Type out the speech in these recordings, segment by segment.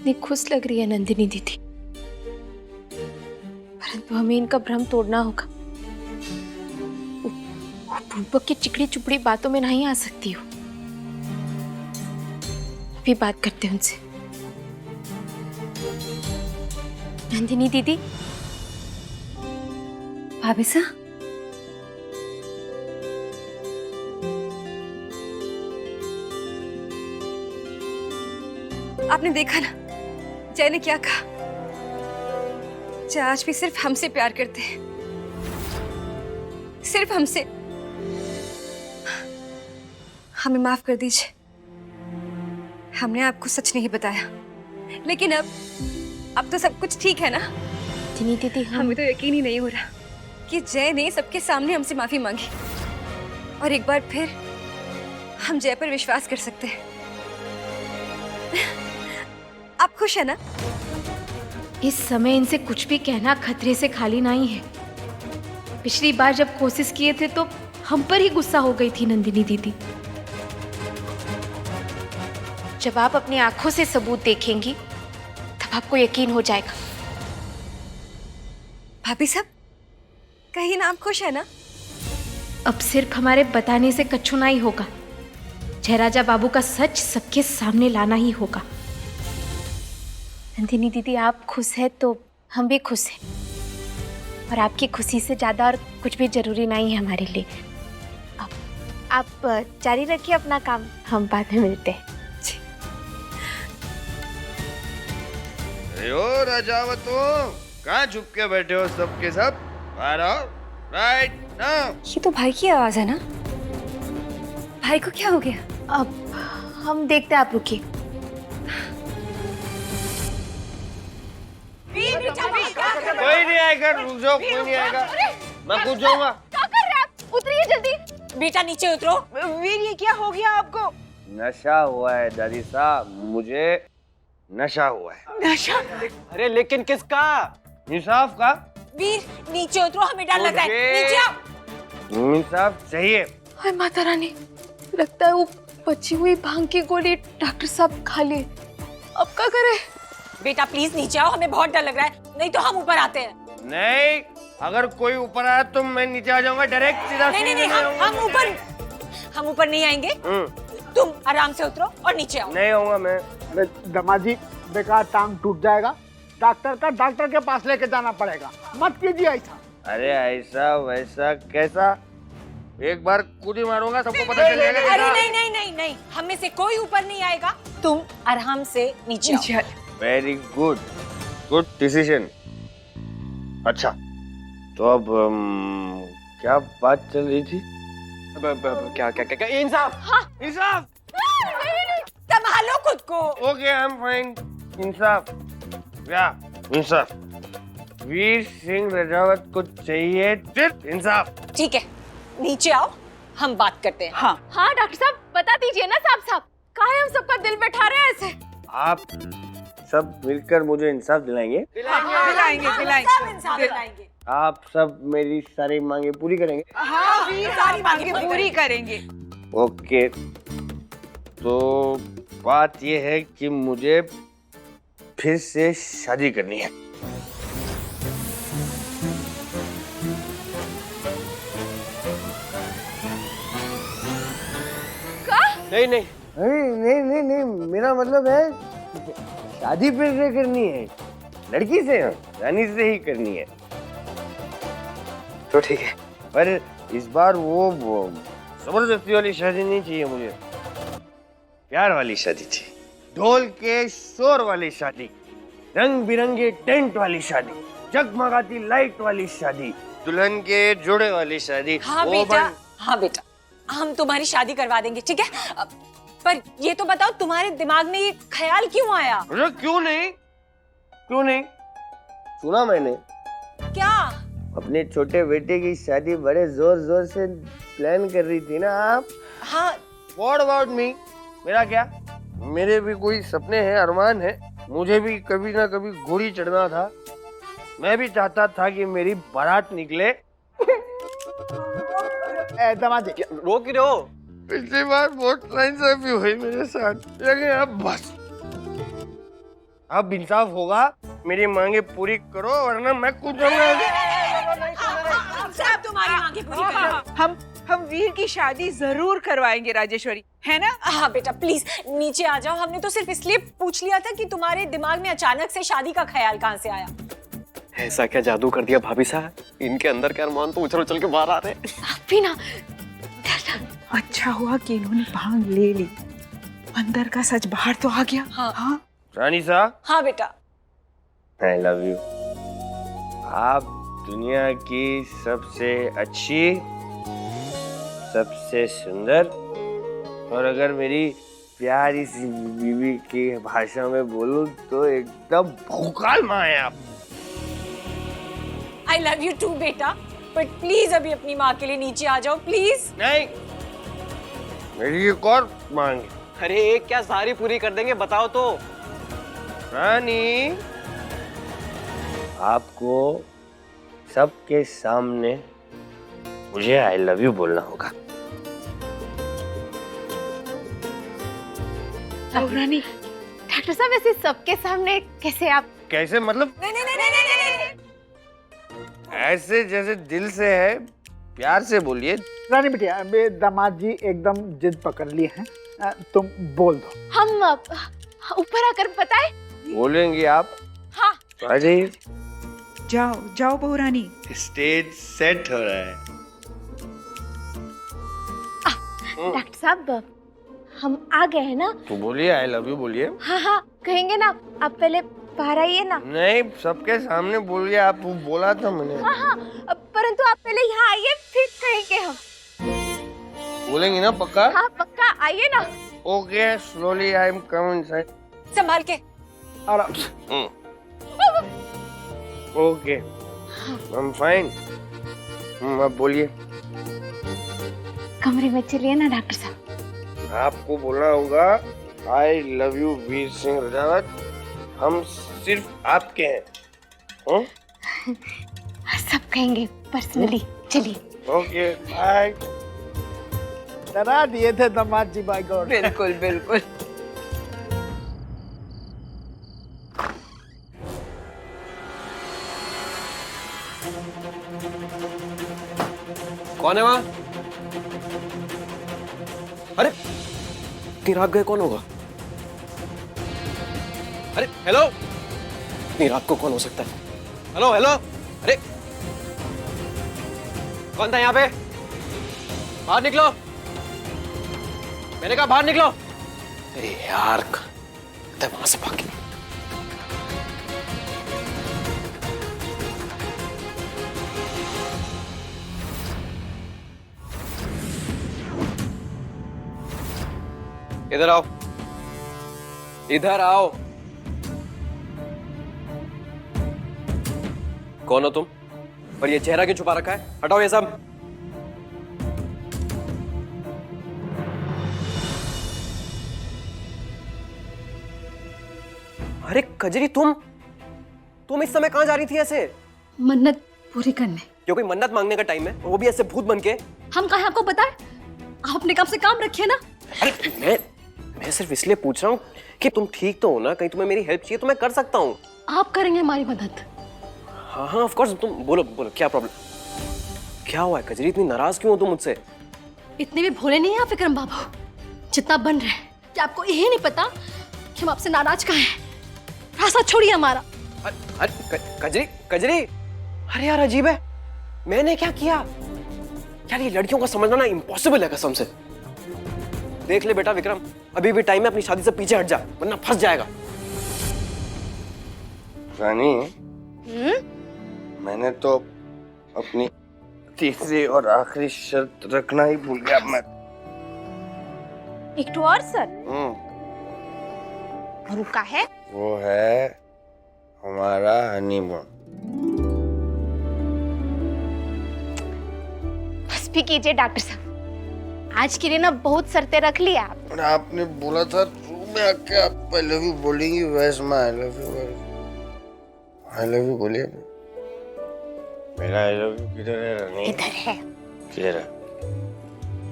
कितनी खुश लग रही है नंदिनी दीदी, परंतु हमें इनका भ्रम तोड़ना होगा। बुड़बक की चिकड़ी चुपड़ी बातों में नहीं आ सकती हो। अभी बात करते हैं उनसे। नंदिनी दीदी, भाभी सा, आपने देखा ना जय ने क्या कहा। जय आज भी सिर्फ हमसे प्यार करते हैं, सिर्फ हमसे। हमें माफ कर दीजिए, हमने आपको सच नहीं बताया, लेकिन अब तो सब कुछ ठीक है ना। नंदिनी दीदी, हमें तो यकीन ही नहीं हो रहा कि जय ने सबके सामने हमसे माफी मांगी और एक बार फिर हम जय पर विश्वास कर सकते हैं। आप खुश है ना? इस समय इनसे कुछ भी कहना खतरे से खाली नहीं है। पिछली बार जब कोशिश किए थे तो हम पर ही गुस्सा हो गई थी नंदिनी दीदी। जब आप अपनी आंखों से सबूत देखेंगी तब आपको यकीन हो जाएगा। भाभी साहब, कहीं ना आप खुश है ना? अब सिर्फ हमारे बताने से कछु नहीं होगा। जयराजा बाबू का सच सबके सामने लाना ही होगा। नंदिनी दीदी, आप खुश हैं तो हम भी खुश हैं, और आपकी खुशी से ज्यादा और कुछ भी जरूरी नहीं है हमारे लिए। आप जारी रखिए अपना काम, हम बाद में मिलते हैं। ओ राजावतों, कहाँ छुप के बैठे हो सबके सब? बाहर आओ, राइट नाउ। ये तो भाई की आवाज है ना? भाई को क्या हो गया? अब हम देखते हैं, आप रुकिए। कोई नहीं आएगा, रुक जाओ, कोई नहीं आएगा। मैं कूद जाऊंगा। क्या कर रहे आप? उतरिए जल्दी। बेटा नीचे उतरो। वीर, ये क्या हो गया आपको? नशा हुआ है दादी साहब, मुझे नशा हुआ है। नशा? अरे लेकिन किसका? इंसाफ का। वीर नीचे उतरो, हमें डर लग रहा है। नीचे आओ। इंसाफ चाहिए। हाय माता रानी, लगता है वो बची हुई भांग की गोली डॉक्टर साहब खा लिए। अब क्या करें? बेटा प्लीज नीचे आओ, हमें बहुत डर लग रहा है, नहीं तो हम ऊपर आते हैं। नहीं, अगर कोई ऊपर आया तो मैं नीचे आ जाऊंगा डायरेक्ट, सीधा। नहीं, हम ऊपर नहीं आएंगे। तुम आराम से उतरो और नीचे आओ। नहीं आऊंगा मैं। अरे दमाजी, बेकार टांग टूट जाएगा। डॉक्टर के पास लेके जाना पड़ेगा। मत कीजिए ऐसा। अरे ऐसा वैसा कैसा? एक बार कूद ही मारूंगा, सबको पता चल जाएगा। अरे नहीं, हम में से कोई ऊपर नहीं आएगा। तुम आराम से नीचे आओ। Very good, good decision. अच्छा, तो अब क्या बात चल रही थी? क्या इंसाफ? हाँ। इंसाफ। संभालो खुद को। Okay, I am fine. इंसाफ, या इंसाफ। वीर सिंह राजावत को चाहिए सिर्फ इंसाफ। ठीक है, नीचे आओ, हम बात करते हैं। हाँ हाँ डॉक्टर साहब, बता दीजिए ना साहब साहब, काहे हम सबका दिल बैठा रहे हैं ऐसे? आप सब मिलकर मुझे इंसाफ दिलाएंगे। दिलाएंगे। सब इंसान दिलाएंगे। आप सब मेरी सारी मांगे पूरी करेंगे। हाँ वीर, सारी मांगे पूरी करेंगे। ओके, तो बात ये है कि मुझे फिर से शादी करनी है। नहीं, मेरा मतलब है शादी फिर से करनी है, लड़की से, रानी से ही करनी है। तो ठीक है, पर इस बार वो जबरदस्ती वाली शादी नहीं चाहिए मुझे, प्यार वाली शादी चाहिए। ढोल के शोर वाली शादी, रंग बिरंगे टेंट वाली शादी, जगमगाती लाइट वाली शादी, दुल्हन के जोड़े वाली शादी। हाँ बेटा, हम तुम्हारी शादी करवा देंगे, ठीक है? पर ये तो बताओ, तुम्हारे दिमाग में ये ख्याल क्यों आया? अरे क्यों नहीं, सुना मैंने। क्या? अपने छोटे बेटे की शादी बड़े जोर जोर से प्लान कर रही थी ना आप? हाँ। What about me? मेरा क्या? मेरे भी कोई सपने हैं, अरमान है। मुझे भी कभी ना कभी घोड़ी चढ़ना था। मैं भी चाहता था कि मेरी बारात निकले। दमाजी रोक रहे हो? पिछली बार बहुत नाइंसाफी हुई मेरे साथ, लेकिन अब बस, अब इंसाफ होगा, मेरी मांगे पूरी करो वरना मैं कूद जाऊंगा। सब तुम्हारी मांगे पूरी करो। हम वीर की शादी जरूर करवाएंगे राजेश्वरी, है ना? हाँ बेटा प्लीज नीचे आ जाओ। हमने तो सिर्फ इसलिए पूछ लिया था कि तुम्हारे दिमाग में अचानक से शादी का ख्याल कहाँ से आया। ऐसा क्या जादू कर दिया भाभी साहब, इनके अंदर के अरमान तो उछल उछल के बाहर आ रहे हैं। आप भी ना। अच्छा हुआ कि इन्होंने भांग ले ली, अंदर का सच बाहर तो आ गया। हाँ। रानी साहब, हाँ बेटा। आई लव यू। आप दुनिया की सबसे अच्छी, सबसे सुंदर और अगर मेरी प्यारी सी बीवी की भाषा में बोलूं तो एकदम भौकाल माँ है आप। आई लव यू टू बेटा, बट प्लीज अभी अपनी माँ के लिए नीचे आ जाओ प्लीज। नहीं, मेरी एक और मांग है। अरे एक क्या सारी पूरी कर देंगे, बताओ तो। रानी, आपको सबके सामने मुझे आई लव यू बोलना होगा। रानी, डॉक्टर साहब ऐसे सबके सामने कैसे आप? कैसे मतलब? नहीं नहीं नहीं नहीं नहीं। ऐसे जैसे दिल से है, प्यार से बोलिए। रानी बिटिया, मेरे दामाद जी एकदम जिद पकड़ लिए हैं, तुम बोल दो। हम ऊपर आकर बताए? बोलेंगे आप? हाँ। आ जाइए। जाओ जाओ बहू रानी। स्टेज सेट हो रहा है। डॉक्टर साहब हम आ गए हैं ना? तो बोलिए, आई लव यू बोलिए। हाँ हाँ कहेंगे ना, आप पहले बाहर आइए ना। नहीं, सबके सामने बोलिए, आप बोला था मैंने। हाँ हाँ परंतु आप पहले यहाँ आइए फिर कहेंगे हम। बोलेंगे ना पक्का? हाँ पक्का आइए ना। Okay, slowly I am coming inside. संभाल के। आराम से। Okay, I am fine. अब बोलिए। कमरे में चलिए ना डॉक्टर साहब। आपको बोलना होगा I love you Veer Singh Rajawat, हम सिर्फ आपके हैं। सब कहेंगे पर्सनली। चलिए। Okay bye. डरा दिए थे दामाद जी, बाय गॉड। बिल्कुल बिल्कुल। कौन है वहाँ? अरे इतनी रात गए कौन होगा? अरे हेलो, इतनी रात को कौन हो सकता है? हेलो हेलो, अरे कौन था यहाँ पे? बाहर निकलो, मैंने कहा बाहर निकलो। अरे यार, वहां से भाग। इधर आओ, इधर आओ। कौन हो तुम? और ये चेहरा क्यों छुपा रखा है? हटाओ ये सब। अरे कजरी, तुम इस समय कहां जा रही थी ऐसे? मन्नत पूरी करने। जो कोई मन्नत मांगने का टाइम है, वो भी ऐसे भूत बन के? हम कहा आपको बताएं? आप अपने काम से काम रखिए ना। अरे मैं सिर्फ इसलिए पूछ रहा हूँ कि तुम ठीक तो हो ना? कहीं तुम्हें मेरी हेल्प चाहिए तो मैं कर सकता हूँ। आप करेंगे हमारी मदद। हाँ हाँ ऑफ कोर्स। तुम बोलो बोलो, क्या प्रॉब्लम? क्या हुआ है कजरी, इतनी नाराज क्यों हो तुम मुझसे? इतने भी भोले नहीं है आप विक्रम बाबू, जितना बन रहे हैं। क्या आपको यही नहीं पता कि हम आपसे नाराज कहाँ हैं? रास्ता छोड़िए हमारा। अरे कजरी कजरी, अरे यार अजीब है, मैंने क्या किया? यार ये लड़कियों का समझना ना इम्पॉसिबल है कसम से। देख ले बेटा विक्रम, अभी भी टाइम है, अपनी शादी से पीछे हट जा वरना फंस जाएगा। रानी, मैंने तो अपनी तीसरी और आखिरी शर्त रखना ही भूल गया मैं। एक तो और सर। रुका है? वो है हमारा हनीमून। बस भी कीजिए डॉक्टर साहब, आज के लिए ना बहुत शर्तें रख ली आप। और आपने बोला था रूम में आके आप आई लव यू बोलेंगी, वैसे मैं आई लव यू बोलिए। मेरा आई लव यू किधर है रानी? इधर है। किधर है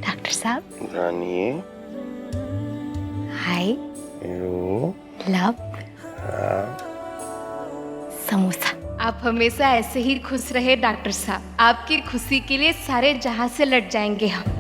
डॉक्टर साहब? रानी, हाय यू लव समोसा। आप हमेशा ऐसे ही खुश रहे डॉक्टर साहब। आपकी खुशी के लिए सारे जहां से लट जाएंगे हम।